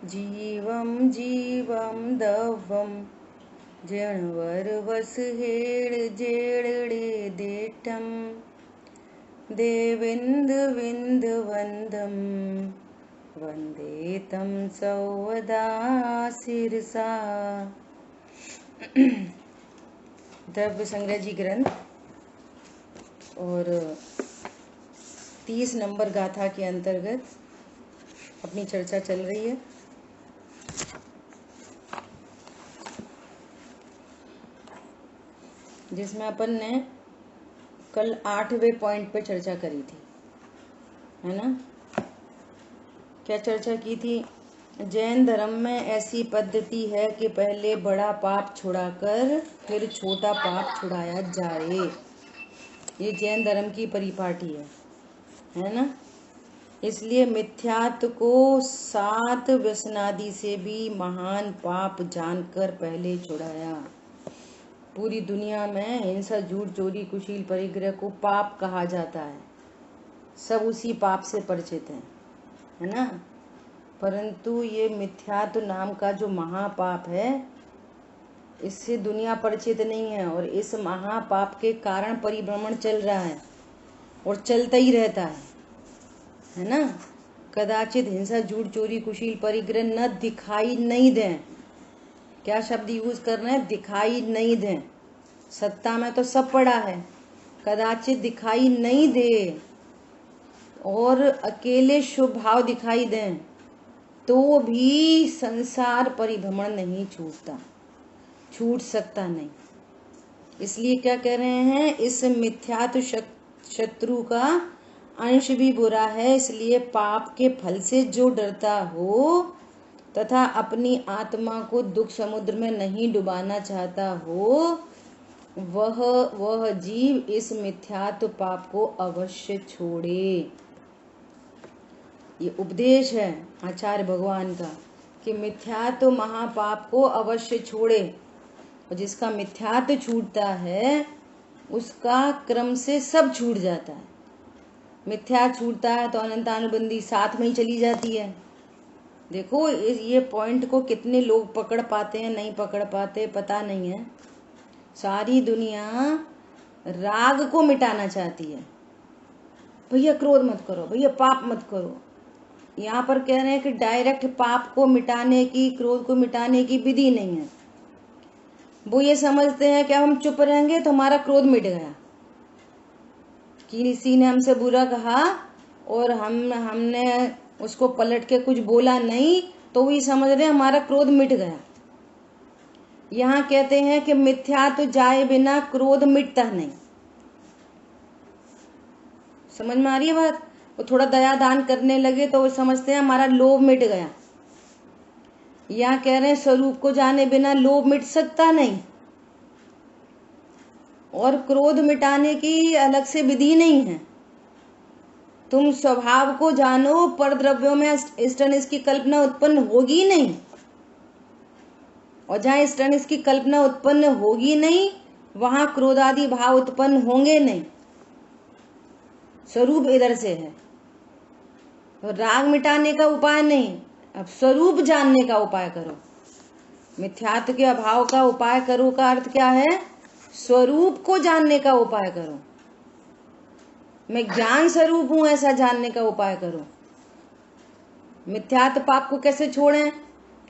जीवं जीवं दवं जणवर हेळ जेळडे देठं देविन्दविन्दवन्दं वन्दे तं सौवदा शिरसा। द्रव्य संग्रह जी ग्रंथ और 30 नंबर गाथा के अंतर्गत अपनी चर्चा चल रही है। जिसमें अपन ने कल 8वें पॉइंट पे चर्चा करी थी, है ना। क्या चर्चा की थी? जैन धर्म में ऐसी पद्धति है कि पहले बड़ा पाप छुड़ाकर फिर छोटा पाप छुड़ाया जाए। ये जैन धर्म की परिपाटी है ना। इसलिए मिथ्यात्व को 7 व्यसनादि से भी महान पाप जानकर पहले छुड़ाया। पूरी दुनिया में हिंसा, झूठ, चोरी, कुशील, परिग्रह को पाप कहा जाता है। सब उसी पाप से परिचित हैं, है ना। परंतु ये मिथ्यात्व नाम का जो महापाप है, इससे दुनिया परिचित नहीं है और इस महापाप के कारण परिभ्रमण चल रहा है और चलता ही रहता है ना। कदाचित हिंसा, झूठ, चोरी, कुशील, परिग्रह न दिखाई नहीं दें। क्या शब्द यूज कर रहे हैं? दिखाई नहीं दें। सत्ता में तो सब पड़ा है, कदाचित दिखाई नहीं दे और अकेले शुभ भाव दिखाई दें तो भी संसार परिभ्रमण नहीं छूट सकता नहीं। इसलिए क्या कह रहे हैं? इस मिथ्यात्व शत्रु का अंश भी बुरा है। इसलिए पाप के फल से जो डरता हो तथा अपनी आत्मा को दुख समुद्र में नहीं डुबाना चाहता हो, वह जीव इस मिथ्यात्व पाप को अवश्य छोड़े। ये उपदेश है आचार्य भगवान का कि मिथ्यात्व महापाप को अवश्य छोड़े। और जिसका मिथ्यात्व छूटता है उसका क्रम से सब छूट जाता है। मिथ्या छूटता है तो अनंतानुबंधी साथ में ही चली जाती है। देखो ये पॉइंट को कितने लोग पकड़ पाते हैं, नहीं पकड़ पाते पता नहीं है। सारी दुनिया राग को मिटाना चाहती है। भैया क्रोध मत करो, भैया पाप मत करो। यहाँ पर कह रहे हैं कि डायरेक्ट पाप को मिटाने की, क्रोध को मिटाने की विधि नहीं है। वो ये समझते हैं कि हम चुप रहेंगे तो हमारा क्रोध मिट गया। किसी ने हमसे बुरा कहा और हमने उसको पलट के कुछ बोला नहीं तो वही समझ रहे हमारा क्रोध मिट गया। यहाँ कहते हैं कि मिथ्यात्व जाए बिना क्रोध मिटता नहीं। समझ में आ रही है बात? वो थोड़ा दया दान करने लगे तो वो समझते हैं हमारा लोभ मिट गया। यहाँ कह रहे हैं स्वरूप को जाने बिना लोभ मिट सकता नहीं और क्रोध मिटाने की अलग से विधि नहीं है। तुम स्वभाव को जानो, पर द्रव्यों में इष्टनिष्ट की कल्पना उत्पन्न होगी नहीं। और जहाँ इष्टनिष्ट की कल्पना उत्पन्न होगी नहीं वहां क्रोध आदि भाव उत्पन्न होंगे नहीं। स्वरूप इधर से है। तो राग मिटाने का उपाय नहीं, अब स्वरूप जानने का उपाय करो। मिथ्यात्व के अभाव का उपाय करो का अर्थ क्या है? स्वरूप को जानने का उपाय करो। मैं ज्ञान स्वरूप हूं ऐसा जानने का उपाय करो। मिथ्यात्व पाप को कैसे छोड़ें?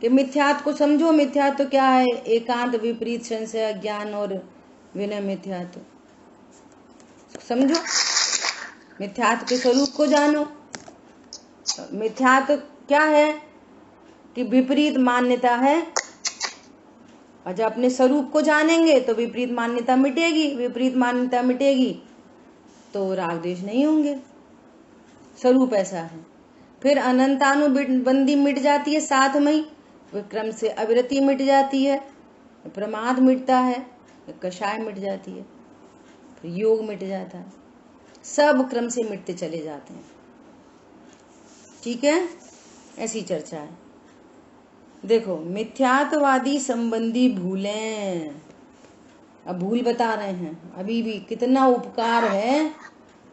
कि मिथ्यात्व को समझो। मिथ्यात्व क्या है? एकांत, विपरीत, संशय, ज्ञान और विनय मिथ्यात्व समझो। मिथ्यात्व के स्वरूप को जानो। मिथ्यात्व क्या है? कि विपरीत मान्यता है। और जब अपने स्वरूप को जानेंगे तो विपरीत मान्यता मिटेगी। विपरीत मान्यता मिटेगी तो राग द्वेष नहीं होंगे। स्वरूप ऐसा है। फिर अनंतानुबंधी मिट जाती है साथ में ही। विक्रम से अविरति मिट जाती है, प्रमाद मिटता है, कषाय मिट जाती है, फिर योग मिट जाता है। सब क्रम से मिटते चले जाते हैं। ठीक है, ऐसी चर्चा है। देखो मिथ्यात्ववादी संबंधी भूलें, अब भूल बता रहे हैं। अभी भी कितना उपकार है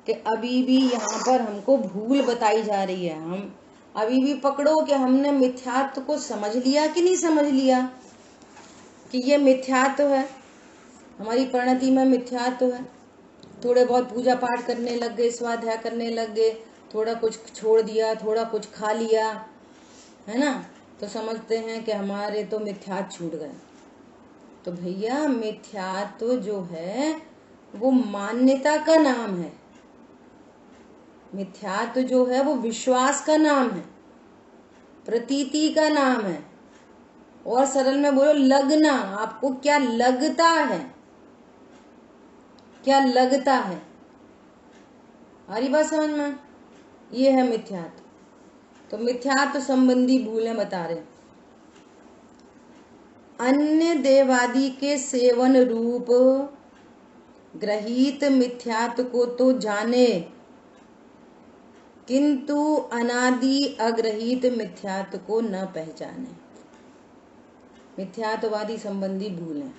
कि अभी भी यहाँ पर हमको भूल बताई जा रही है। हम अभी भी पकड़ो कि हमने मिथ्यात्व को समझ लिया कि नहीं समझ लिया, कि ये मिथ्यात्व है, हमारी परिणति में मिथ्यात्व है। थोड़े बहुत पूजा पाठ करने लग गए, स्वाध्याय करने लग गए, थोड़ा कुछ छोड़ दिया, थोड़ा कुछ खा लिया, है ना, तो समझते हैं कि हमारे तो मिथ्यात्व छूट गए। तो भैया मिथ्यात्व जो है वो मान्यता का नाम है, मिथ्यात्व जो है वो विश्वास का नाम है, प्रतीति का नाम है। और सरल में बोलो लगना, आपको क्या लगता है, क्या लगता है, आ रही बात समझ में? ये है मिथ्यात्व। तो मिथ्यात्व संबंधी भूलें बता रहे, अन्य देवादि के सेवन रूप ग्रहित मिथ्यात्व को तो जाने, किंतु अनादि अग्रहित मिथ्यात्व को न पहचाने। मिथ्यात्ववादी संबंधी भूलें।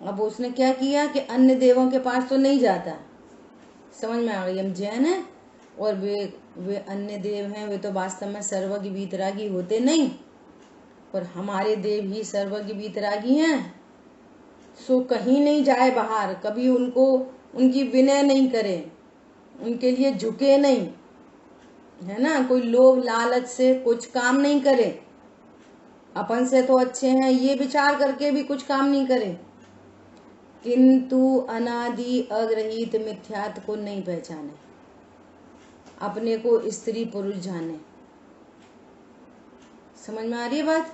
अब उसने क्या किया कि अन्य देवों के पास तो नहीं जाता, समझ में आ गई, हम जैन हैं और वे अन्य देव हैं, वे तो वास्तव में सर्वज्ञ वीतरागी होते नहीं, पर हमारे देव ही सर्वज्ञ वीतरागी हैं। सो कहीं नहीं जाए बाहर, कभी उनको उनकी विनय नहीं करे, उनके लिए झुके नहीं, है ना, कोई लोभ लालच से कुछ काम नहीं करे, अपन से तो अच्छे हैं ये विचार करके भी कुछ काम नहीं करे, किंतु अनादि अग्रहित मिथ्यात्व को नहीं पहचाने, अपने को स्त्री पुरुष जाने। समझ में आ रही है बात?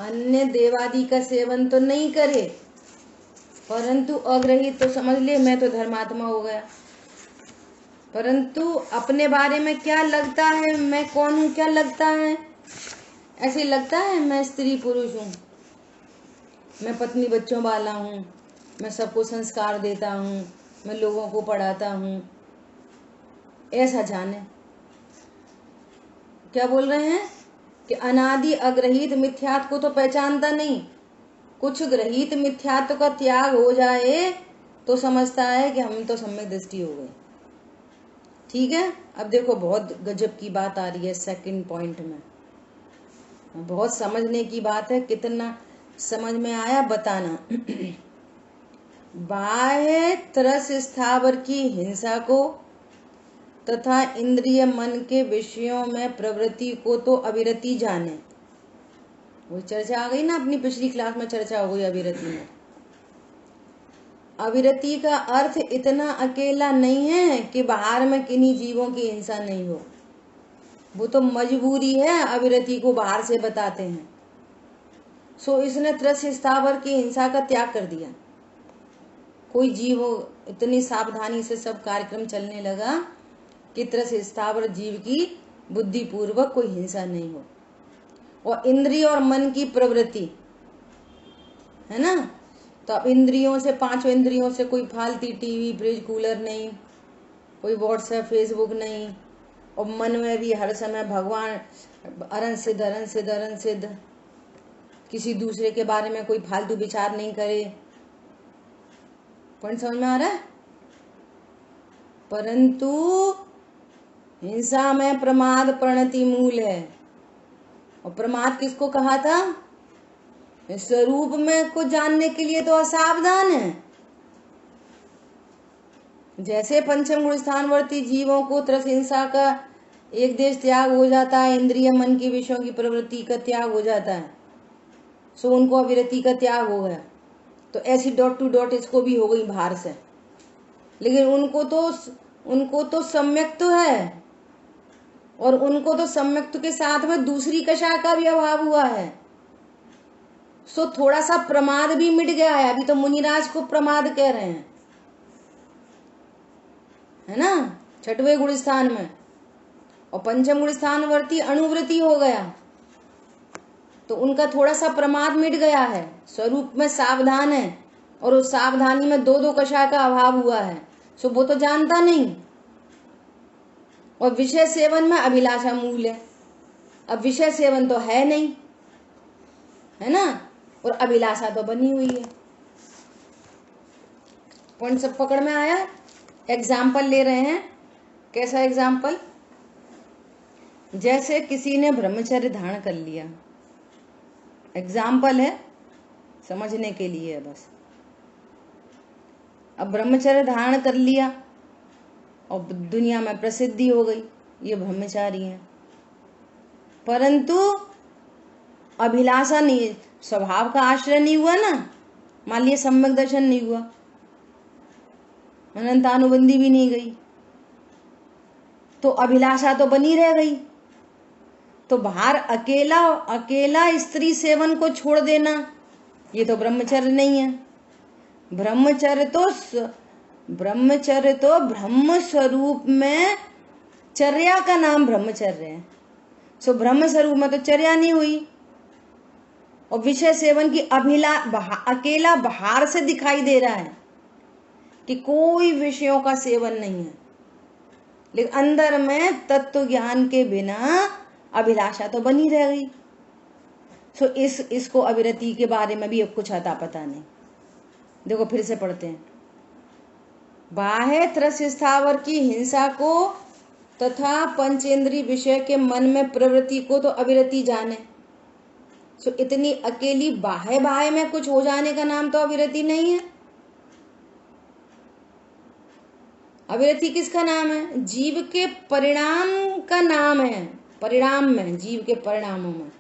अन्य देवादि का सेवन तो नहीं करे, परंतु अग्रहित तो समझ ले मैं तो धर्मात्मा हो गया, परंतु अपने बारे में क्या लगता है, मैं कौन हूं, क्या लगता है, ऐसे लगता है मैं स्त्री पुरुष हूं, मैं पत्नी बच्चों वाला हूं, मैं सबको संस्कार देता हूं, मैं लोगों को पढ़ाता हूं, ऐसा जाने। क्या बोल रहे हैं कि अनादि अग्रहित मिथ्यात्व को तो पहचानता नहीं, कुछ ग्रहित मिथ्यात्व का त्याग हो जाए तो समझता है कि हम तो सम्यक दृष्टि हो गई। ठीक है, अब देखो बहुत गजब की बात आ रही है सेकंड पॉइंट में, बहुत समझने की बात है, कितना समझ में आया बताना। बाह्य तरस स्थावर की हिंसा को तथा इंद्रिय मन के विषयों में प्रवृत्ति को तो अविरति जाने। वो चर्चा आ गई ना, अपनी पिछली क्लास में चर्चा हो गई अविरति में। अविरति का अर्थ इतना अकेला नहीं है कि बाहर में किन्हीं जीवों की हिंसा नहीं हो, वो तो मजबूरी है, अविरति को बाहर से बताते हैं। सो इसने त्रस स्थावर की हिंसा का त्याग कर दिया। कोई जीव इतनी सावधानी से सब कार्यक्रम चलने लगा कि त्रस स्थावर जीव की बुद्धि पूर्वक कोई हिंसा नहीं हो, और इंद्रिय और मन की प्रवृत्ति है ना, तो अब इंद्रियों से, पांचों इंद्रियों से कोई फालतू टीवी फ्रिज कूलर नहीं, कोई व्हाट्सएप फेसबुक नहीं, और मन में भी हर समय भगवान अरन सिद्ध अरन सिद्ध अरन सिद्ध, किसी दूसरे के बारे में कोई फालतू विचार नहीं करे। पॉइंट समझ में आ रहा है? परंतु हिंसा में प्रमाद प्रणति मूल है, और प्रमाद किसको कहा था? स्वरूप में को जानने के लिए तो असावधान है। जैसे पंचम गुण स्थानवर्ती जीवों को त्रस हिंसा का एक देश त्याग हो जाता है, इंद्रिय मन की विषयों की प्रवृत्ति का त्याग हो जाता है, सो उनको अविरति का त्याग हो गया, तो ऐसी डॉट टू डॉट इसको भी हो गई बाहर से। लेकिन उनको तो सम्यक्त है, और उनको तो सम्यक्त के साथ में दूसरी कषा का भी अभाव हुआ है, सो थोड़ा सा प्रमाद भी मिट गया है। अभी तो मुनिराज को प्रमाद कह रहे हैं, है ना, छठवें गुण स्थान में, और पंचम गुण स्थानवर्ती अनुवृत्ति हो गया, तो उनका थोड़ा सा प्रमाद मिट गया है, स्वरूप में सावधान है, और उस सावधानी में दो दो कषा का अभाव हुआ है, सो वो तो जानता नहीं। और विषय सेवन में अभिलाषा मूल है, अब विषय सेवन तो है नहीं, है ना, और अभिलाषा तो बनी हुई है। पॉइंट सब पकड़ में आया? एग्जाम्पल ले रहे हैं, कैसा एग्जाम्पल? जैसे किसी ने ब्रह्मचर्य धारण कर लिया, एग्जाम्पल है, समझने के लिए है बस। अब ब्रह्मचर्य धारण कर लिया और दुनिया में प्रसिद्धि हो गई, ये ब्रह्मचारी हैं, परंतु अभिलाषा नहीं, स्वभाव का आश्रय नहीं हुआ ना। मान लिया सम्यक दर्शन नहीं हुआ, अनंतानुबंधी भी नहीं गई, तो अभिलाषा तो बनी रह गई। तो बाहर अकेला अकेला स्त्री सेवन को छोड़ देना, ये तो ब्रह्मचर्य नहीं है। ब्रह्मचर्य तो ब्रह्म स्वरूप में चर्या का नाम ब्रह्मचर्य है। सो ब्रह्म स्वरूप में तो चर्या नहीं हुई, और विषय सेवन की अकेला बाहर से दिखाई दे रहा है कि कोई विषयों का सेवन नहीं है, लेकिन अंदर में तत्व ज्ञान के बिना अभिलाषा तो बनी रह गई। सो इसको अविरति के बारे में भी अब कुछ अता पता नहीं। देखो फिर से पढ़ते हैं। बाह्य त्रस्य स्थावर की हिंसा को तथा पंचेंद्रीय विषय के मन में प्रवृत्ति को तो अविरति जाने। सो इतनी अकेली बाह्य में कुछ हो जाने का नाम तो अविरति नहीं है। अविरति किसका नाम है? जीव के परिणाम का नाम है। परिणाम में, जीव के परिणामों में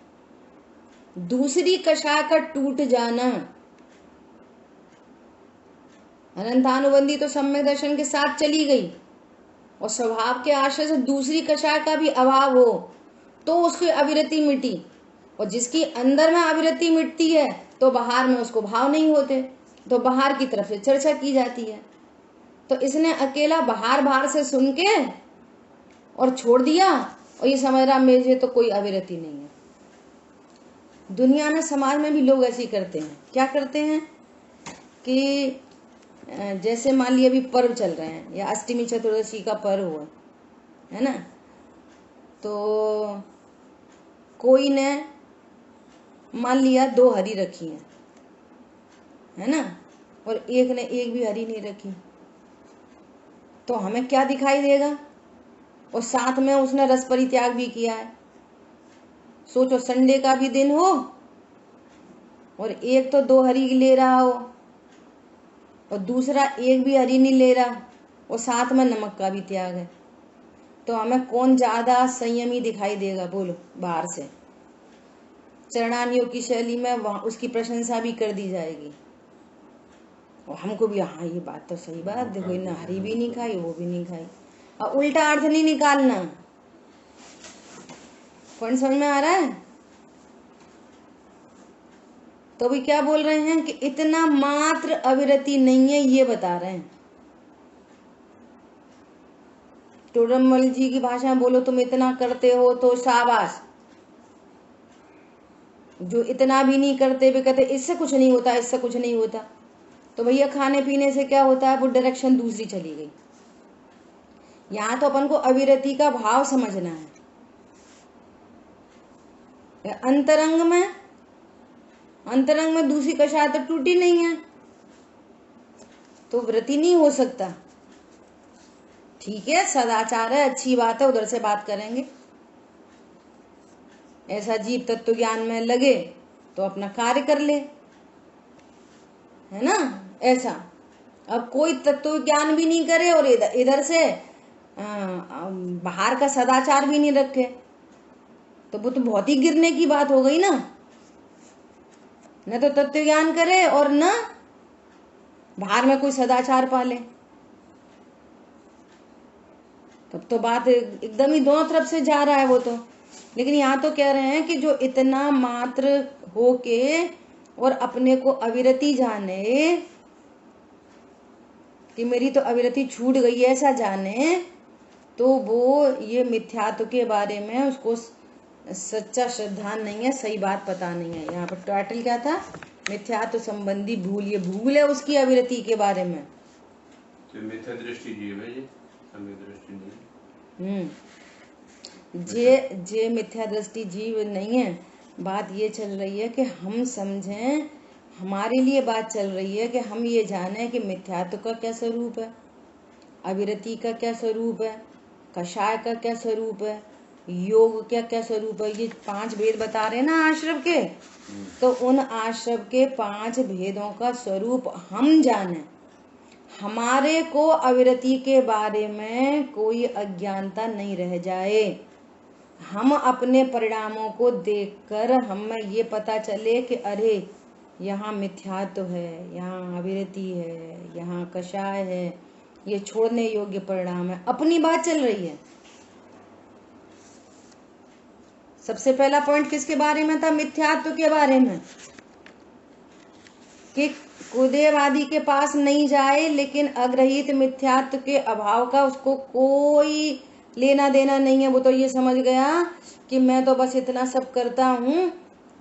दूसरी कषाय का टूट जाना। अनंतानुबंधी तो सम्यक दर्शन के साथ चली गई, और स्वभाव के आश्रय से दूसरी कषाय का भी अभाव हो तो उसकी अविरति मिटी, और जिसकी अंदर में अविरति मिटती है तो बाहर में उसको भाव नहीं होते, तो बाहर की तरफ से चर्चा की जाती है। तो इसने अकेला बाहर से सुन के और छोड़ दिया, और ये समझ रहा मेरे तो कोई अविरति नहीं है। दुनिया में, समाज में भी लोग ऐसे ही करते हैं। क्या करते हैं कि जैसे मान लिया अभी पर्व चल रहे हैं, या अष्टमी चतुर्दशी का पर्व हुआ है ना, तो कोई ने मान लिया 2 हरी रखी है ना, और एक ने एक भी हरी नहीं रखी, तो हमें क्या दिखाई देगा? और साथ में उसने रस परित्याग भी किया है। सोचो, संडे का भी दिन हो और एक तो 2 हरी ले रहा हो और दूसरा एक भी हरी नहीं ले रहा, और साथ में नमक का भी त्याग है, तो हमें कौन ज्यादा संयमी दिखाई देगा? बोलो। बाहर से चरणानियों की शैली में उसकी प्रशंसा भी कर दी जाएगी, और हमको भी हाँ ये बात तो सही बात, देखो इन्हें हरी भी नहीं खाई, वो भी नहीं खाई। और उल्टा अर्थ नहीं निकालना। पॉइंट समझ में आ रहा है? तो भी क्या बोल रहे हैं कि इतना मात्र अविरति नहीं है, ये बता रहे हैं। टोडरमल जी की भाषा में बोलो, तुम इतना करते हो तो शाबाश। जो इतना भी नहीं करते वे कहते इससे कुछ नहीं होता, इससे कुछ नहीं होता। तो भैया खाने पीने से क्या होता है? वो डायरेक्शन दूसरी चली गई। यहाँ तो अपन को अविरति का भाव समझना है। अंतरंग में दूसरी कषाय तो टूटी नहीं है, तो व्रति नहीं हो सकता। ठीक है, सदाचार है, अच्छी बात है, उधर से बात करेंगे। ऐसा जीव तत्व ज्ञान में लगे तो अपना कार्य कर ले, है ना? ऐसा अब कोई तत्व ज्ञान भी नहीं करे और इधर से बाहर का सदाचार भी नहीं रखे, तो वो तो बहुत ही गिरने की बात हो गई ना। न तो तत्व ज्ञान करे और न बाहर में कोई सदाचार पाले, तब तो बात एकदम ही दोनों तरफ से जा रहा है वो तो। लेकिन यहाँ तो कह रहे हैं कि जो इतना मात्र होके और अपने को अविरति जाने कि मेरी तो अविरति छूट गई है, ऐसा जाने, तो वो ये मिथ्यात्व के बारे में उसको सच्चा श्रद्धा नहीं है, सही बात पता नहीं है। यहाँ पर टाइटल क्या था? मिथ्यात्व संबंधी भूल। ये भूल है उसकी अविरति के बारे में। तो मिथ्या दृष्टि जीव है, ये सम्यक दृष्टि नहीं। जे मिथ्या दृष्टि जीव नहीं है। बात ये चल रही है कि हम समझें, हमारे लिए बात चल रही है कि हम ये जाने कि मिथ्यात्व का क्या स्वरूप है, अविरति का क्या स्वरूप है, कषाय का क्या स्वरूप है, योग क्या क्या स्वरूप है, ये 5 भेद बता रहे हैं ना आश्रव के, तो उन आश्रव के 5 भेदों का स्वरूप हम जाने, हमारे को अविरति के बारे में कोई अज्ञानता नहीं रह जाए, हम अपने परिणामों को देखकर हमें ये पता चले कि अरे यहाँ मिथ्यात्व है, यहाँ अविरति है, यहाँ कषाय है, ये छोड़ने योग्य परिणाम है। अपनी बात चल रही है। सबसे पहला पॉइंट किसके बारे में था? मिथ्यात्व के बारे में, कि कुदेवादी के पास नहीं जाए, लेकिन अग्रहित मिथ्यात्व के अभाव का उसको कोई लेना देना नहीं है। वो तो ये समझ गया कि मैं तो बस इतना सब करता हूं,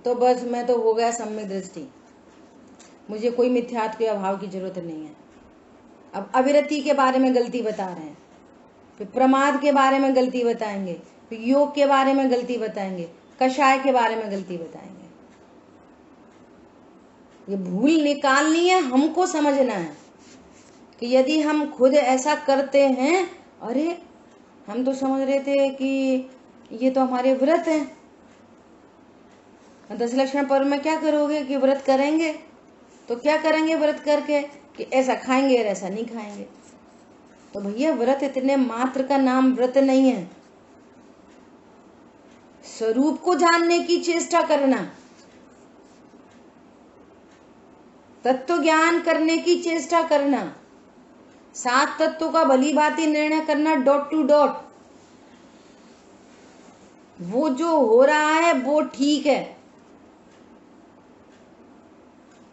तो बस मैं तो हो गया सम्यक दृष्टि, मुझे कोई मिथ्यात्व के अभाव की जरूरत नहीं है। अब अविरति के बारे में गलती बता रहे हैं, फिर प्रमाद के बारे में गलती बताएंगे, फिर योग के बारे में गलती बताएंगे, कषाय के बारे में गलती बताएंगे। ये भूल निकालनी है, हमको समझना है कि यदि हम खुद ऐसा करते हैं, अरे हम तो समझ रहे थे कि ये तो हमारे व्रत है, 10 लक्षण पर्व में क्या करोगे कि व्रत करेंगे, तो क्या करेंगे व्रत करके कि ऐसा खाएंगे और ऐसा नहीं खाएंगे। तो भैया व्रत इतने मात्र का नाम व्रत नहीं है, स्वरूप को जानने की चेष्टा करना, तत्व ज्ञान करने की चेष्टा करना, 7 तत्वों का भली भांति निर्णय करना, डॉट टू डॉट। वो जो हो रहा है वो ठीक है,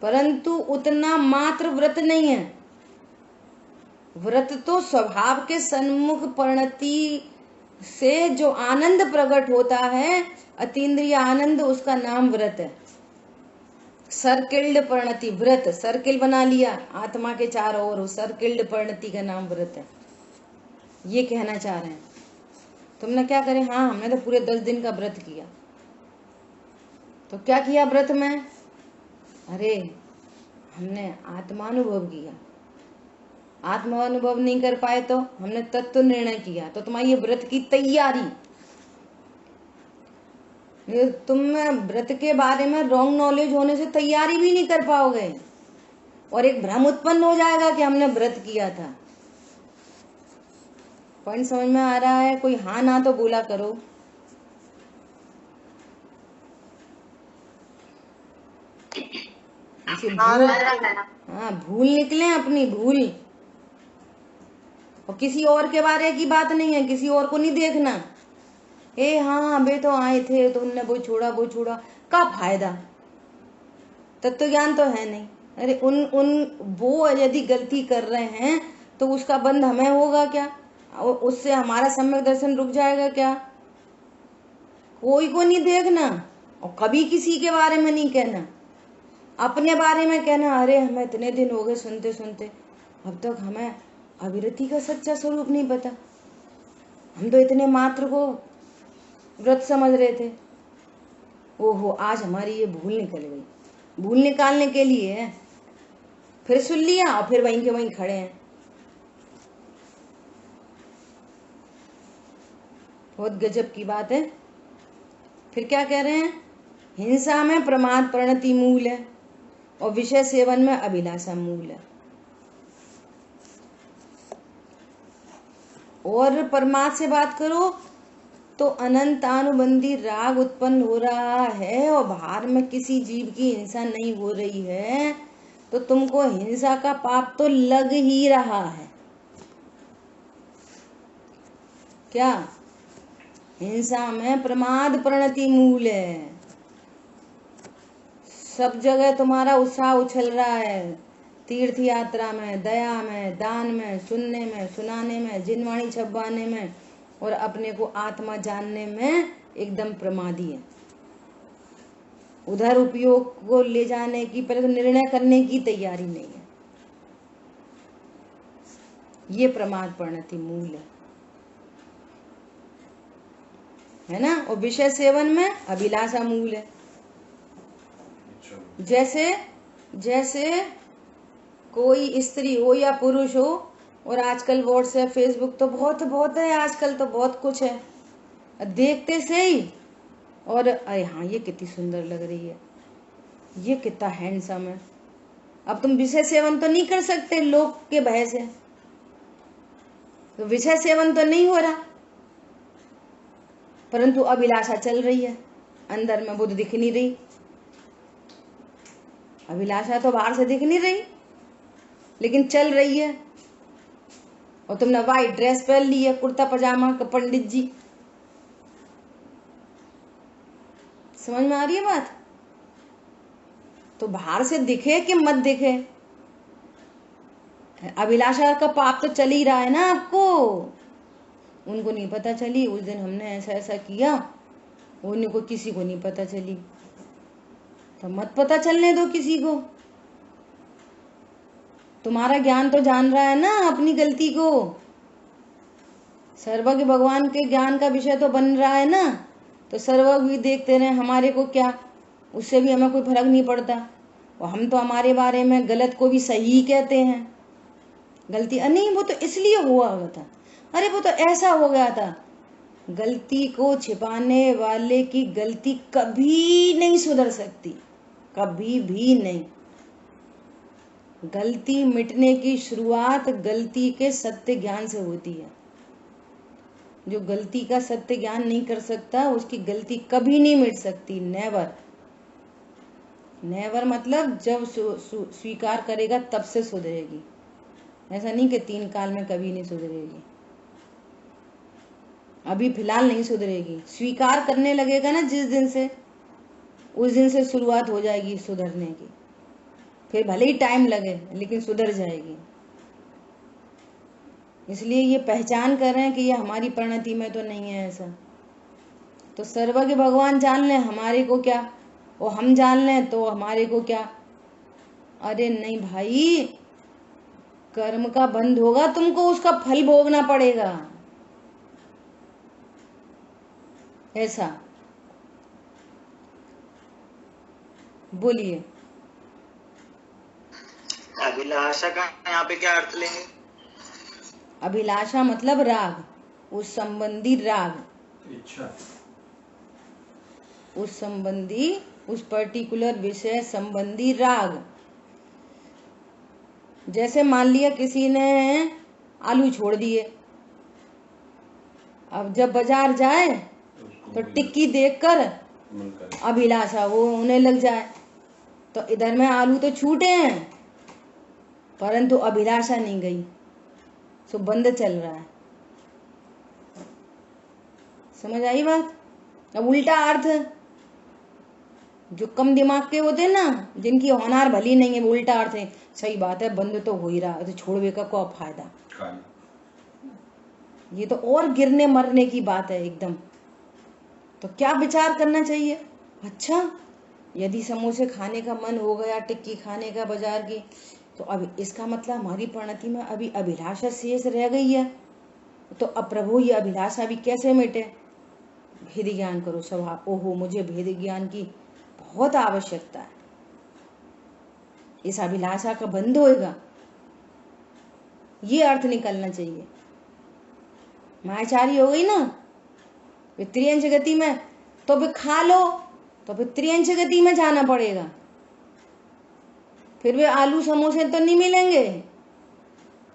परंतु उतना मात्र व्रत नहीं है। व्रत तो स्वभाव के सन्मुख परिणति से जो आनंद प्रकट होता है, अतीन्द्रिय आनंद, उसका नाम व्रत है। सर्किल्ड परिणति व्रत, सर्किल बना लिया आत्मा के चारों ओर, सर्किल्ड परिणति का नाम व्रत है। ये कहना चाह रहे हैं। तुमने क्या करे? हाँ, हमने तो पूरे 10 दिन का व्रत किया। तो क्या किया व्रत में? अरे हमने आत्मानुभव किया। आत्मानुभव नहीं कर पाए तो हमने तत्व निर्णय किया। तो तुम्हारी ये व्रत की तैयारी, तुम व्रत के बारे में रॉन्ग नॉलेज होने से तैयारी भी नहीं कर पाओगे, और एक भ्रम उत्पन्न हो जाएगा कि हमने व्रत किया था। पॉइंट समझ में आ रहा है? कोई हाँ ना तो बोला करो। भूल निकले अपनी भूल, और किसी और के बारे की बात नहीं है, किसी और को नहीं देखना। हाँ बे तो आए थे तो उनने वो छोड़ा का फायदा? तत्व ज्ञान तो है नहीं। अरे वो यदि गलती कर रहे हैं तो उसका बंध हमें होगा क्या? उससे हमारा सम्यक दर्शन रुक जाएगा क्या? कोई को नहीं देखना, और कभी किसी के बारे में नहीं कहना, अपने बारे में कहना। अरे हमें इतने दिन हो गए सुनते सुनते, अब तक हमें अविरति का सच्चा स्वरूप नहीं पता, हम तो इतने मात्र को व्रत समझ रहे थे। ओहो, आज हमारी ये भूल निकल गई। भूल निकालने के लिए फिर सुन लिया और फिर वहीं के वहीं खड़े हैं। बहुत गजब की बात है। फिर क्या कह रहे हैं? हिंसा में प्रमाद परिणति मूल है, और विषय सेवन में अभिलाषा मूल है। और परमात्मा से बात करो तो अनंतानुबंधी राग उत्पन्न हो रहा है, और बाहर में किसी जीव की हिंसा नहीं हो रही है, तो तुमको हिंसा का पाप तो लग ही रहा है। क्या? हिंसा में प्रमाद परिणति मूल है। सब जगह तुम्हारा उत्साह उछल रहा है, तीर्थ यात्रा में, दया में, दान में, सुनने में, सुनाने में, जिनवाणी छपवाने में, और अपने को आत्मा जानने में एकदम प्रमादी है। उधर उपयोग को ले जाने की, पहले तो निर्णय करने की तैयारी नहीं है। ये प्रमाद परिणति मूल है ना। और विषय सेवन में अभिलाषा मूल है। जैसे कोई स्त्री हो या पुरुष हो, और आजकल व्हाट्सएप फेसबुक तो बहुत है, आजकल तो बहुत कुछ है, देखते से ही, और अरे हाँ ये कितनी सुंदर लग रही है, ये कितना हैंडसम है। अब तुम विषय सेवन तो नहीं कर सकते लोग के भय से, तो विषय सेवन तो नहीं हो रहा, परंतु अभिलाषा चल रही है, अंदर में बुद्ध दिख नहीं रही। अभिलाषा तो बाहर से दिख नहीं रही लेकिन चल रही है। और तुमने वाइट ड्रेस पहन ली है, कुर्ता पजामा का, पंडित जी। समझ में आ रही है बात? तो बाहर से दिखे कि मत दिखे, अभिलाषा का पाप तो चल ही रहा है ना आपको। उनको नहीं पता चली उस दिन हमने ऐसा ऐसा किया, उनको किसी को नहीं पता चली, तो मत पता चलने दो किसी को। तुम्हारा ज्ञान तो जान रहा है ना अपनी गलती को, सर्वज्ञ भगवान के ज्ञान का विषय तो बन रहा है ना, तो सर्वज्ञ भी देखते रहे, हमारे को क्या, उससे भी हमें कोई फर्क नहीं पड़ता। और हम तो हमारे बारे में गलत को भी सही कहते हैं, गलती नहीं वो तो इसलिए हुआ था, अरे वो तो ऐसा हो गया था। गलती को छिपाने वाले की गलती कभी नहीं सुधर सकती, कभी भी नहीं। गलती मिटने की शुरुआत गलती के सत्य ज्ञान से होती है। जो गलती का सत्य ज्ञान नहीं कर सकता उसकी गलती कभी नहीं मिट सकती, नेवर। नेवर मतलब जब स्वीकार करेगा तब से सुधरेगी, ऐसा नहीं कि 3 काल में कभी नहीं सुधरेगी। अभी फिलहाल नहीं सुधरेगी, स्वीकार करने लगेगा ना जिस दिन से, उस दिन से शुरुआत हो जाएगी सुधरने की। फिर भले ही टाइम लगे लेकिन सुधर जाएगी। इसलिए ये पहचान कर रहे हैं कि ये हमारी परिणति में तो नहीं है ऐसा। तो सर्वज्ञ भगवान जान लें हमारे को क्या, और हम जान लें तो हमारे को क्या। अरे नहीं भाई, कर्म का बंध होगा, तुमको उसका फल भोगना पड़ेगा, ऐसा। बोलिए। अभिलाषा का यहाँ पे क्या अर्थ लेंगे? अभिलाषा मतलब राग, उस संबंधी राग, इच्छा, उस संबंधी, उस पर्टिकुलर विषय संबंधी राग। जैसे मान लिया किसी ने आलू छोड़ दिए, अब जब बाजार जाए तो टिक्की देखकर अभिलाषा वो होने लग जाए, तो इधर में आलू तो छूटे हैं परंतु अभिलाषा नहीं गई, सो बंद चल रहा है। समझ आई बात? अब उल्टा अर्थ, जो कम दिमाग के होते हैं ना, जिनकी होनार भली नहीं है, वो उल्टा अर्थ है, सही बात है बंद तो हो ही रहा है तो छोड़वे का क्या फायदा। ये तो और गिरने मरने की बात है एकदम। तो क्या विचार करना चाहिए, अच्छा यदि समोसे खाने का मन हो गया, टिक्की खाने का बाजार की, तो अब इसका मतलब हमारी परिणति में अभी अभिलाषा शेष रह गई है। तो अब प्रभु ये अभिलाषा भी कैसे मिटे? भेद ज्ञान करो स्वभाव। ओहो, मुझे भेद ज्ञान की बहुत आवश्यकता है, इस अभिलाषा का बंध होएगा, ये अर्थ निकलना चाहिए। मायाचारी हो गई ना त्रियंश गति में, तो फिर खा लो, तो फिर त्रियंश गति में जाना पड़ेगा, फिर वे आलू समोसे तो नहीं मिलेंगे,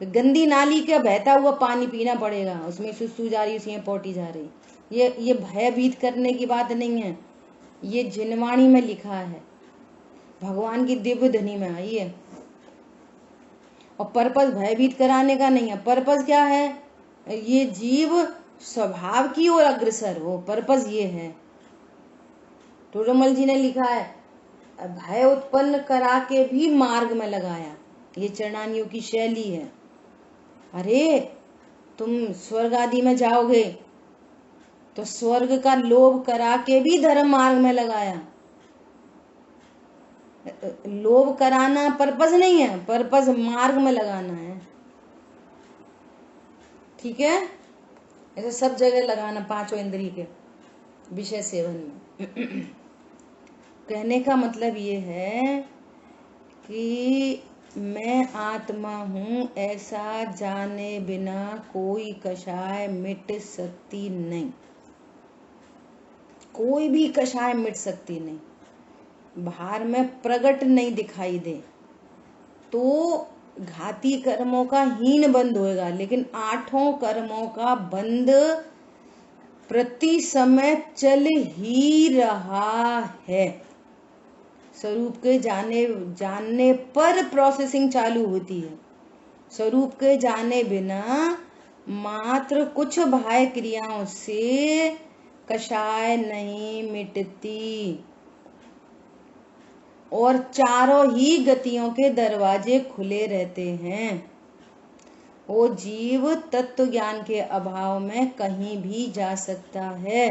फिर गंदी नाली का बहता हुआ पानी पीना पड़ेगा, उसमें सुसु जा रही, उसमें पोटी जा रही। ये भयभीत करने की बात नहीं है, ये जिनवाणी में लिखा है, भगवान की दिव्य ध्वनि में आई है। और पर्पस भयभीत कराने का नहीं है। पर्पस क्या है? ये जीव स्वभाव की ओर अग्रसर हो, पर्पस ये है। टोडरमल जी ने लिखा है, भय उत्पन्न करा के भी मार्ग में लगाया, ये चरणानियों की शैली है। अरे तुम स्वर्ग आदि में जाओगे तो स्वर्ग का लोभ करा के भी धर्म मार्ग में लगाया। लोभ कराना पर्पस नहीं है, पर्पस मार्ग में लगाना है, ठीक है? ऐसे सब जगह लगाना, पांचों इंद्रिय के विषय सेवन में। कहने का मतलब ये है कि मैं आत्मा हूं ऐसा जाने बिना कोई कषाय मिट सकती नहीं। कोई भी कषाय मिट सकती नहीं, बाहर में प्रकट नहीं दिखाई दे तो घाती कर्मों का हीन बंद होएगा, लेकिन 8 कर्मों का बंद प्रति समय चल ही रहा है। स्वरूप के जानने पर प्रोसेसिंग चालू होती है। स्वरूप के जाने बिना मात्र कुछ बाह्य क्रियाओं से कषाय नहीं मिटती और चारों ही गतियों के दरवाजे खुले रहते हैं। वो जीव तत्व ज्ञान के अभाव में कहीं भी जा सकता है।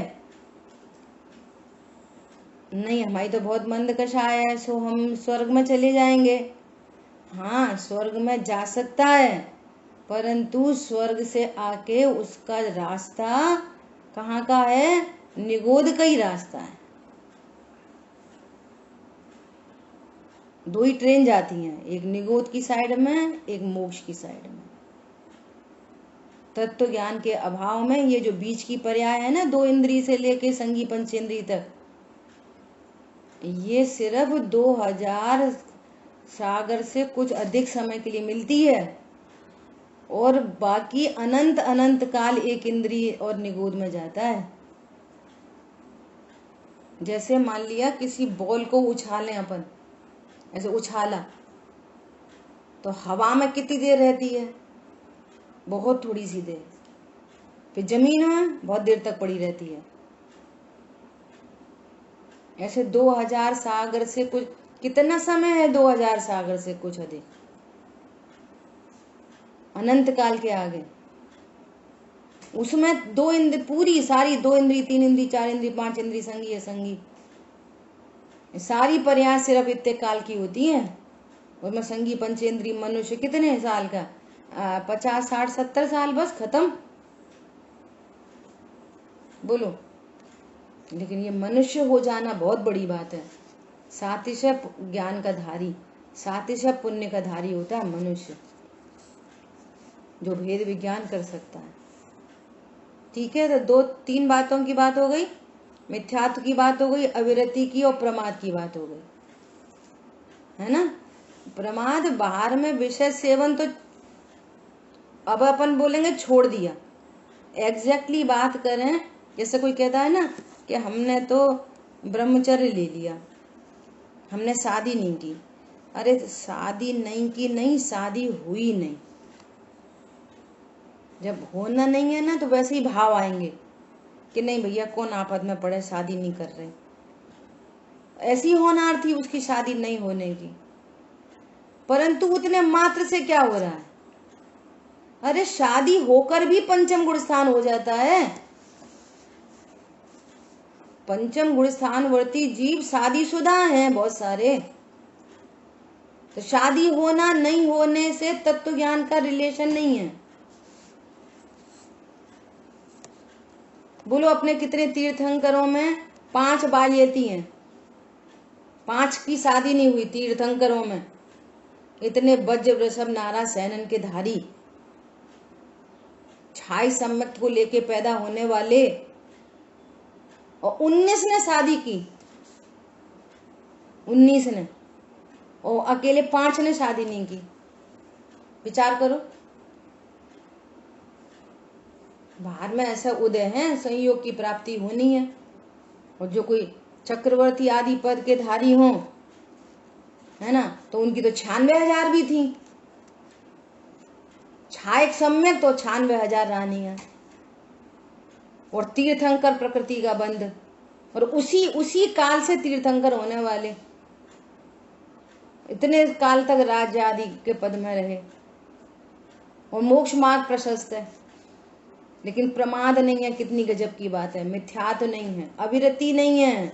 नहीं, हमारी तो बहुत मंद कषाय है, सो हम स्वर्ग में चले जाएंगे। हाँ, स्वर्ग में जा सकता है, परंतु स्वर्ग से आके उसका रास्ता कहाँ का है? निगोद का ही रास्ता है। 2 ही ट्रेन जाती हैं, एक निगोद की साइड में, एक मोक्ष की साइड में। तत्व ज्ञान के अभाव में ये जो बीच की पर्याय है ना, 2 इंद्रिय से लेके संगी पंचेंद्रिय तक, ये सिर्फ 2000 सागर से कुछ अधिक समय के लिए मिलती है और बाकी अनंत अनंत काल एक इंद्रिय और निगोद में जाता है। जैसे मान लिया किसी बॉल को उछालें अपन, ऐसे उछाला तो हवा में कितनी देर रहती है? बहुत थोड़ी सी देर। फिर जमीन में बहुत देर तक पड़ी रहती है। ऐसे 2000 सागर से कुछ, कितना समय है 2000 सागर से कुछ अधिक? अनंत काल के आगे। उसमें 2 इंद्र, पूरी सारी 2 इंद्री, 3 इंद्री, 4 इंद्री, 5 इंद्री, संगी असंगी, सारी पर्याय सिर्फ इतने काल की होती हैं। उसमें संगी पंचेंद्री मनुष्य कितने साल का? 50, 60, 70 साल, बस खत्म। बोलो। लेकिन ये मनुष्य हो जाना बहुत बड़ी बात है। सातिशय ज्ञान का धारी, सातिशय पुण्य का धारी होता है मनुष्य, जो भेद विज्ञान कर सकता है। ठीक है, तो 2-3 बातों की बात हो गई। मिथ्यात्व की बात हो गई, अविरति की और प्रमाद की बात हो गई, है ना। प्रमाद, बाहर में विषय सेवन तो अब अपन बोलेंगे छोड़ दिया। एग्जैक्टली बात करें, जैसे कोई कहता है ना कि हमने तो ब्रह्मचर्य ले लिया, हमने शादी नहीं की। अरे शादी नहीं की नहीं, शादी हुई नहीं। जब होना नहीं है ना, तो वैसे ही भाव आएंगे कि नहीं भैया, कौन आफत में पड़े, शादी नहीं कर रहे। ऐसी होनार थी उसकी शादी नहीं होने की, परंतु उतने मात्र से क्या हो रहा है? अरे शादी होकर भी पंचम गुण स्थान हो जाता है। पंचम गुण स्थान वर्ती जीव शादीशुदा हैं बहुत सारे। तो शादी होना नहीं होने से तत्व ज्ञान का रिलेशन नहीं है। बोलो, अपने कितने तीर्थंकरों में 5 बाल्यती हैं, 5 की शादी नहीं हुई तीर्थंकरों में। इतने वज्र वृषभ नारा सैनन के धारी, 26 सम्यक्त को लेके पैदा होने वाले, और 19 ने शादी की, 19 ने, और अकेले 5 ने शादी नहीं की। विचार करो। बाहर में ऐसा उदय है, संयोग की प्राप्ति होनी है, और जो कोई चक्रवर्ती आदि पद के धारी हों, है ना, तो उनकी तो 96,000 भी थी। 6 सम्यक तो 96,000 रानियां, और तीर्थंकर प्रकृति का बंध, और उसी काल से तीर्थंकर होने वाले इतने काल तक राज्य आदि के पद में रहे, और मोक्ष मार्ग प्रशस्त है। लेकिन प्रमाद नहीं है, कितनी गजब की बात है। मिथ्यात्व नहीं है, अविरति नहीं है।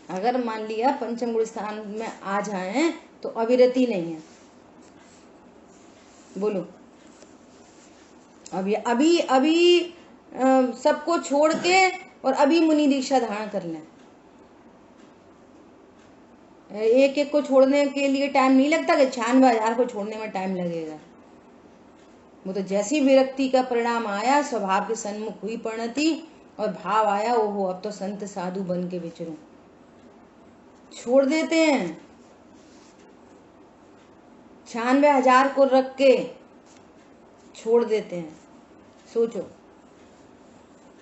अगर मान लिया पंचम गुण स्थान में आ जाए तो अविरति नहीं है। बोलो, अभी सबको छोड़ के और अभी मुनि दीक्षा धारण कर लें। एक एक को छोड़ने के लिए टाइम नहीं लगता कि 96,000 को छोड़ने में टाइम लगेगा। वो तो जैसी विरक्ति का परिणाम आया, स्वभाव के सन्मुख हुई परिणति, और भाव आया, ओहो अब तो संत साधु बन के विचरूं, छोड़ देते हैं। 96,000 को रख के छोड़ देते हैं। सोचो,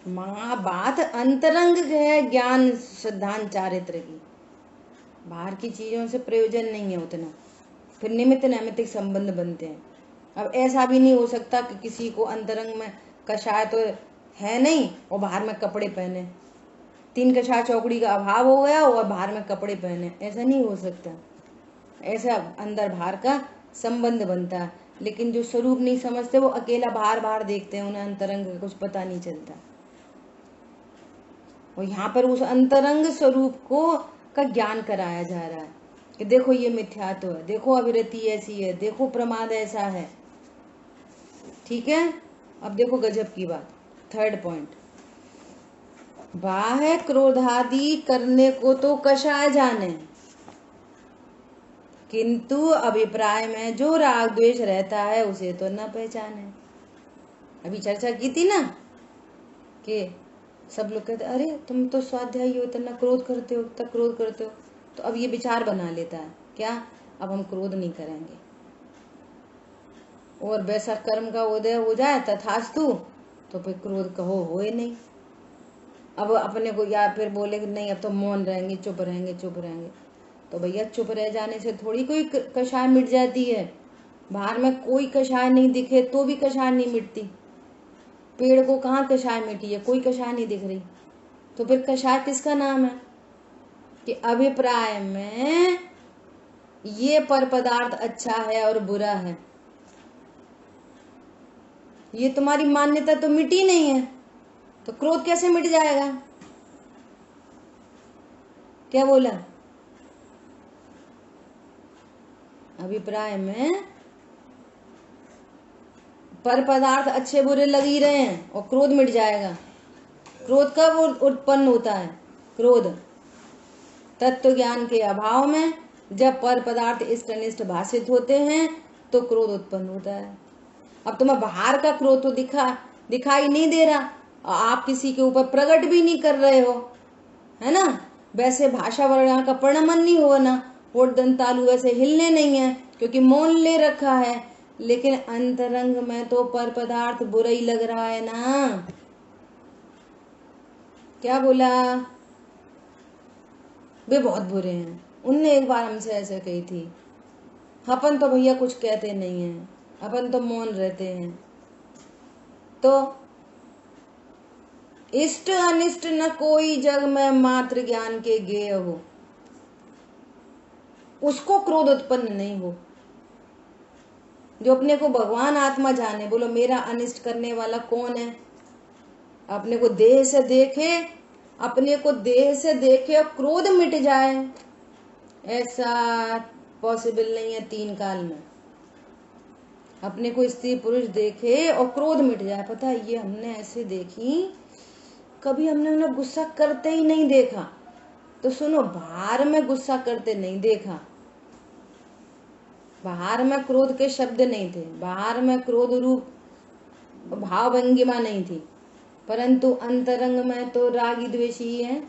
बात अंतरंग है ज्ञान सिद्धांत चारित्र की, बाहर की चीजों से प्रयोजन नहीं है उतना, फिर निमित्त नैमित्तिक संबंध बनते हैं। अब ऐसा भी नहीं हो सकता कि किसी को अंतरंग में कषाय तो है नहीं और बाहर में कपड़े पहने, 3 कषाय चौकड़ी का अभाव हो गया और बाहर में कपड़े पहने, ऐसा नहीं हो सकता। ऐसा अंदर बाहर का संबंध बनता है। लेकिन जो स्वरूप नहीं समझते वो अकेला बाहर बाहर देखते हैं, उन्हें अंतरंग का कुछ पता नहीं चलता। और यहाँ पर उस अंतरंग स्वरूप को का ज्ञान कराया जा रहा है कि देखो ये मिथ्यात्व है, देखो अविरति ऐसी है, देखो प्रमाद ऐसा है। ठीक है, अब देखो गजब की बात, 3rd पॉइंट, बाह्य क्रोधादि करने को तो कषाय जाने, किंतु अभिप्राय में जो राग द्वेष रहता है उसे तो न पहचाने। अभी चर्चा की थी ना कि सब लोग कहते अरे तुम तो स्वाध्यायी हो, इतना क्रोध करते हो, इतना क्रोध करते हो। तो अब ये विचार बना लेता है क्या, अब हम क्रोध नहीं करेंगे, और वैसा कर्म का उदय हो जाए तथास्तु, तो फिर क्रोध कहो होए नहीं। अब अपने को या फिर बोले कि नहीं अब तो मौन रहेंगे, चुप रहेंगे, चुप रहेंगे। तो भैया चुप रह जाने से थोड़ी कोई कषाय मिट जाती है। बाहर में कोई कषाय नहीं दिखे तो भी कषाय नहीं मिटती। पेड़ को कहाँ कषाय मिटी है, कोई कषाय नहीं दिख रही। तो फिर कषाय किसका नाम है कि अभिप्राय में ये पर पदार्थ अच्छा है और बुरा है, ये तुम्हारी मान्यता तो मिटी नहीं है, तो क्रोध कैसे मिट जाएगा। क्या बोला, अभिप्राय में पर पदार्थ अच्छे बुरे लग ही रहे हैं और क्रोध मिट जाएगा। क्रोध कब उत्पन्न होता है, क्रोध तत्व ज्ञान के अभाव में, जब पर पदार्थ इष्ट अनिष्ट भाषित होते हैं तो क्रोध उत्पन्न होता है। अब तुम्हें बाहर का क्रोध तो दिखाई नहीं दे रहा, और आप किसी के ऊपर प्रकट भी नहीं कर रहे हो, है ना। वैसे भाषा वर्ण का परिणमन नहीं हो ना, होठ दंत तालु वैसे हिलने नहीं है क्योंकि मौन ले रखा है। लेकिन अंतरंग में तो पर पदार्थ बुरा ही लग रहा है ना। क्या बोला, वे बहुत बुरे हैं। उनने एक बार हमसे ऐसे कही थी, अपन तो भैया कुछ कहते नहीं हैं, अपन तो मौन रहते हैं। तो इष्ट अनिष्ट न कोई जग में मात्र ज्ञान के गेय हो, उसको क्रोध उत्पन्न नहीं हो। जो अपने को भगवान आत्मा जाने, बोलो मेरा अनिष्ट करने वाला कौन है, अपने को देह से देखे, अपने को देह से देखे और क्रोध मिट जाए, ऐसा पॉसिबल नहीं है 3 काल में। अपने को स्त्री पुरुष देखे और क्रोध मिट जाए। पता है ये हमने ऐसे देखी, कभी हमने उन्हें गुस्सा करते ही नहीं देखा। तो सुनो, बाहर में गुस्सा करते नहीं देखा, बाहर में क्रोध के शब्द नहीं थे, बाहर में क्रोध रूप भाव भंगिमा नहीं थी, परंतु अंतरंग में तो रागी द्वेषी ही है।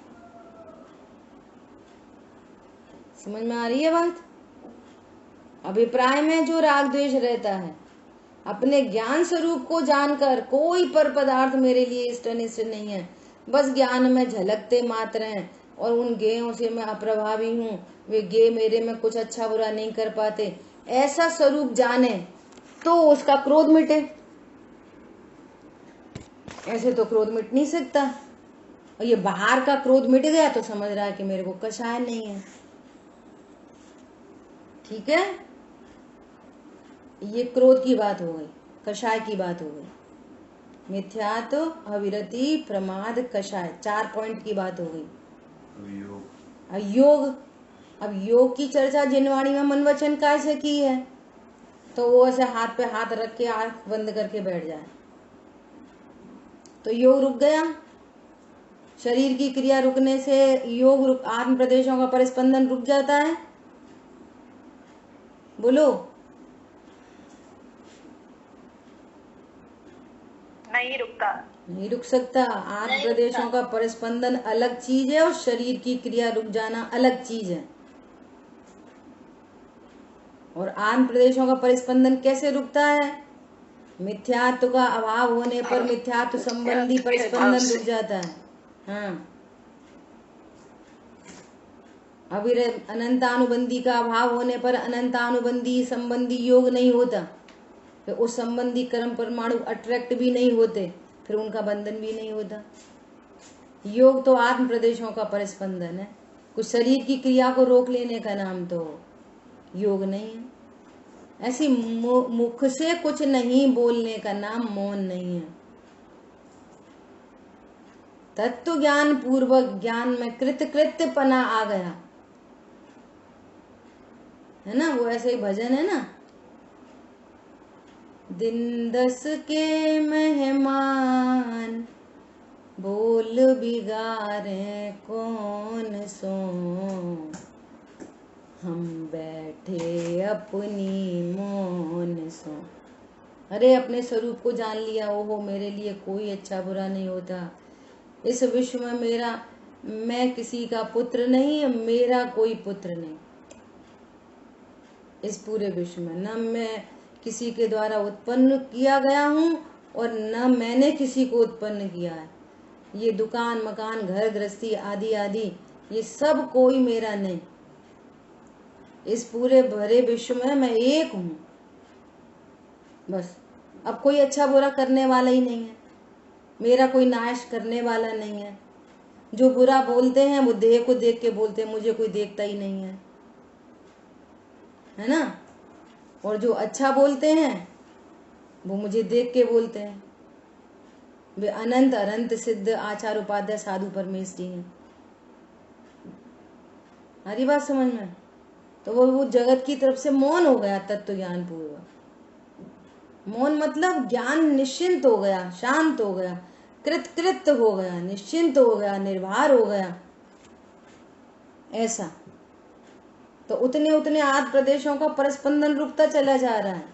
समझ में आ रही है बात। अभिप्राय में जो राग द्वेष रहता है, अपने ज्ञान स्वरूप को जानकर कोई पर पदार्थ मेरे लिए इष्ट अनिष्ट नहीं है, बस ज्ञान में झलकते मात्र हैं, और उन गेयों से मैं अप्रभावी हूँ, वे गे मेरे में कुछ अच्छा बुरा नहीं कर पाते, ऐसा स्वरूप जाने तो उसका क्रोध मिटे। ऐसे तो क्रोध मिट नहीं सकता। और ये बाहर का क्रोध मिट गया तो समझ रहा है कि मेरे को कषाय नहीं है। ठीक है, ये क्रोध की बात हो गई, कषाय की बात हो गई। मिथ्यात्व, अविरति, प्रमाद, कषाय, 4 पॉइंट की बात हो गई। योग, अब योग की चर्चा जिनवाणी में मन वचन काय से की है, तो वो ऐसे हाथ पे हाथ रख के आंख बंद करके बैठ जाए तो योग रुक गया। शरीर की क्रिया रुकने से योग रुक, आत्म प्रदेशों का परिस्पंदन रुक जाता है। बोलो, नहीं रुकता। नहीं रुक सकता। आठ प्रदेशों का परिस्पंदन अलग चीज है और शरीर की क्रिया रुक जाना अलग चीज है। और आठ प्रदेशों का परिस्पंदन कैसे रुकता है? मिथ्यात्व का अभाव होने पर मिथ्यात्व संबंधी परिस्पंदन रुक जाता है। हाँ, अनंतानुबंधी का अभाव होने पर अनंतानुबंधी संबंधी योग नहीं होता, फिर उस संबंधी कर्म परमाणु अट्रैक्ट भी नहीं होते, फिर उनका बंधन भी नहीं होता। योग तो आत्म प्रदेशों का परिस्पंदन है। कुछ शरीर की क्रिया को रोक लेने का नाम तो योग नहीं है। ऐसी मुख से कुछ नहीं बोलने का नाम मौन नहीं है। तत्व ज्ञान पूर्वक ज्ञान में कृतकृत्यपना आ गया है ना। वो ऐसे ही भजन है ना, दिन 10 के मेहमान बोल बिगाड़े कौन सो, हम बैठे अपनी मौन सो। अरे अपने स्वरूप को जान लिया, ओहो मेरे लिए कोई अच्छा बुरा नहीं होता। इस विश्व में मैं किसी का पुत्र नहीं, मेरा कोई पुत्र नहीं। इस पूरे विश्व में न मैं किसी के द्वारा उत्पन्न किया गया हूँ और न मैंने किसी को उत्पन्न किया है। ये दुकान मकान घर गृहस्थी आदि आदि ये सब कोई मेरा नहीं। इस पूरे भरे विश्व में मैं एक हूँ बस। अब कोई अच्छा बुरा करने वाला ही नहीं है, मेरा कोई नाश करने वाला नहीं है। जो बुरा बोलते हैं वो देह को देख के बोलते हैं, मुझे कोई देखता ही नहीं है ना। और जो अच्छा बोलते हैं वो मुझे देख के बोलते हैं। वे अनंत अनंत सिद्ध आचार उपाध्याय साधु परमेश्वरी हैं। हरी बात समझ में? तो वो जगत की तरफ से मौन हो गया तत्व ज्ञान पूर्वक। मौन मतलब ज्ञान निश्चिंत हो गया, शांत हो गया, कृत हो गया, निश्चिंत हो गया, निर्भर हो गया, ऐसा। तो उतने उतने आठ प्रदेशों का परिस्पंदन रुकता चला जा रहा है।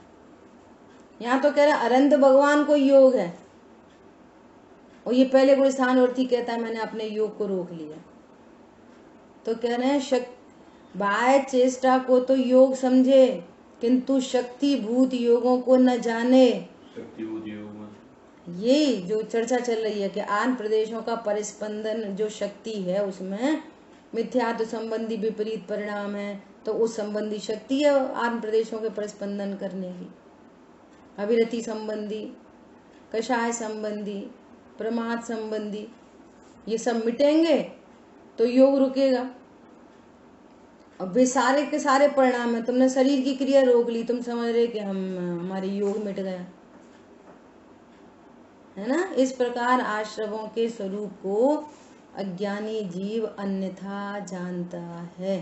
यहाँ तो कह रहे अरंत भगवान को योग है और ये पहले कोई स्थानवर्ती कहता है मैंने अपने योग को रोक लिया। तो कह रहे हैं बाह्य चेष्टा को तो योग समझे किंतु शक्ति भूत योगों को न जाने। शक्तिभूत योग ये जो चर्चा चल रही है कि आन प्रदेशों का परिस्पंदन जो शक्ति है उसमें मिथ्यात्व संबंधी विपरीत परिणाम है, तो उस संबंधी शक्ति है आन प्रदेशों के परिस्पंदन करने की। अविरति संबंधी, कषाय संबंधी, प्रमाद संबंधी, ये सब मिटेंगे तो योग रुकेगा। अब वे सारे के सारे परिणाम है। तुमने शरीर की क्रिया रोक ली, तुम समझ रहे कि हमारे योग मिट गया है ना। इस प्रकार आश्रमों के स्वरूप को अज्ञानी जीव अन्यथा जानता है।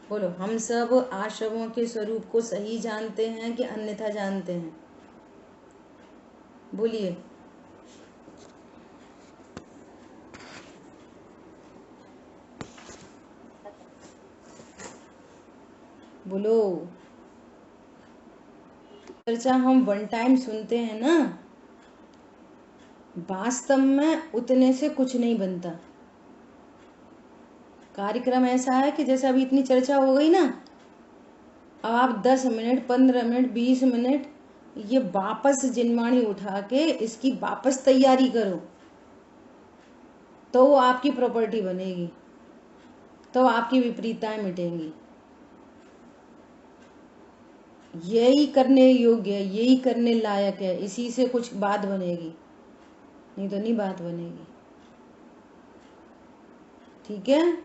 बोलो, हम सब आश्रमों के स्वरूप को सही जानते हैं कि अन्यथा जानते हैं? बोलिए। बोलो। चर्चा हम वन टाइम सुनते हैं ना, वास्तव में उतने से कुछ नहीं बनता। कार्यक्रम ऐसा है कि जैसे अभी इतनी चर्चा हो गई ना, अब आप 10 मिनट 15 मिनट 20 मिनट ये वापस जिनवाणी उठा के इसकी वापस तैयारी करो, तो वो आपकी प्रॉपर्टी बनेगी, तो आपकी विपरीतताएं मिटेंगी। यही करने योग्य है, यही करने लायक है, इसी से कुछ बात बनेगी, नहीं तो नहीं बात बनेगी। ठीक है।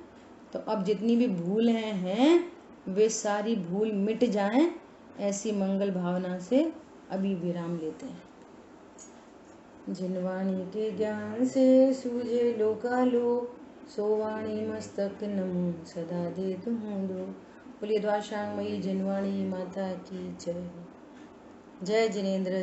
तो अब जितनी भी भूलें हैं वे सारी भूल मिट जाएं, ऐसी मंगल भावना से अभी विराम लेते हैं। जिनवाणी के ज्ञान से सूझे लोकालोक, सोवाणी मस्तक नमो सदा दे तुम दो। बोलिए द्वाशांगमयी जिनवाणी माता की जय। जय जिनेन्द्र।